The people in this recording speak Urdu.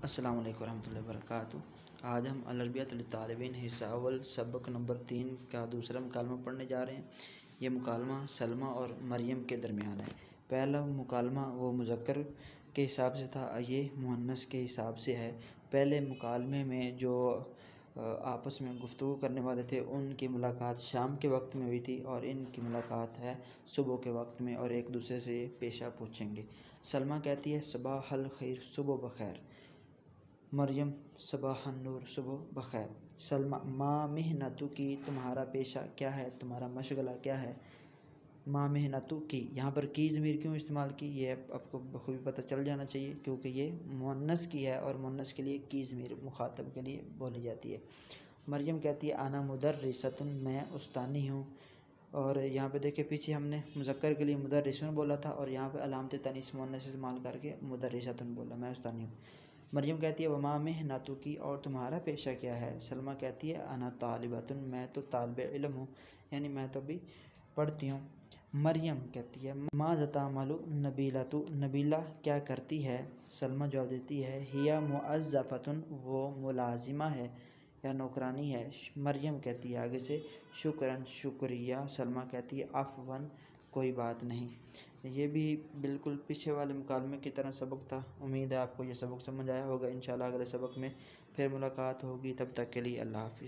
السلام علیکم ورحمۃ اللہ وبرکاتہ۔ آج ہم العربیۃ للطالبین حصہ اول سبق نمبر 3 کا دوسرا مکالمہ پڑھنے جا رہے ہیں۔ یہ مکالمہ سلمیٰ اور مریم کے درمیان ہے۔ پہلا مکالمہ وہ مذکر کے حساب سے تھا، یہ مؤنث کے حساب سے ہے۔ پہلے مکالمے میں جو آپس میں گفتگو کرنے والے تھے ان کی ملاقات شام کے وقت میں ہوئی تھی، اور ان کی ملاقات ہے صبح کے وقت میں، اور ایک دوسرے سے پیشہ پوچھیں گے۔ سلمیٰ کہتی ہے صباح الخیر، صبح بخیر۔ مریم صباح النور، صبح بخیر۔ سلمیٰ ما محنتکی، تمہارا پیشہ کیا ہے، تمہارا مشغلہ کیا ہے۔ ما محنتکی، یہاں پر کی ضمیر کیوں استعمال کی، یہ آپ کو بخوبی پتہ چل جانا چاہیے، کیونکہ یہ مؤنث کی ہے اور مؤنث کے لیے کی ضمیر مخاطب کے لیے بولی جاتی ہے۔ مریم کہتی ہے انا مدرسۃ، میں استانی ہوں، اور یہاں پہ دیکھیں پیچھے ہم نے مذکر کے لیے مدرسون بولا تھا، اور یہاں پہ علامت تانیث مؤنث استعمال کر کے مدرسۃ بولا، میں استانی ہوں۔ مریم کہتی ہے وما محنتکی، اور تمہارا پیشہ کیا ہے۔ سلمیٰ کہتی ہے انا طالبۃ، میں تو طالب علم ہوں، یعنی میں تو بھی پڑھتی ہوں۔ مریم کہتی ہے ماذا تعمل نبیلۃ، نبیلہ کیا کرتی ہے۔ سلمیٰ جواب دیتی ہے ہی موظفۃ، وہ ملازمہ ہے یا نوکرانی ہے۔ مریم کہتی ہے آگے سے شکراً، شکریہ۔ سلمیٰ کہتی ہے عفواً، کوئی بات نہیں۔ یہ بھی بالکل پیچھے والے مکالمے کی طرح سبق تھا۔ امید ہے آپ کو یہ سبق سمجھ آیا ہوگا۔ انشاءاللہ اگلے سبق میں پھر ملاقات ہوگی، تب تک کے لیے اللہ حافظ۔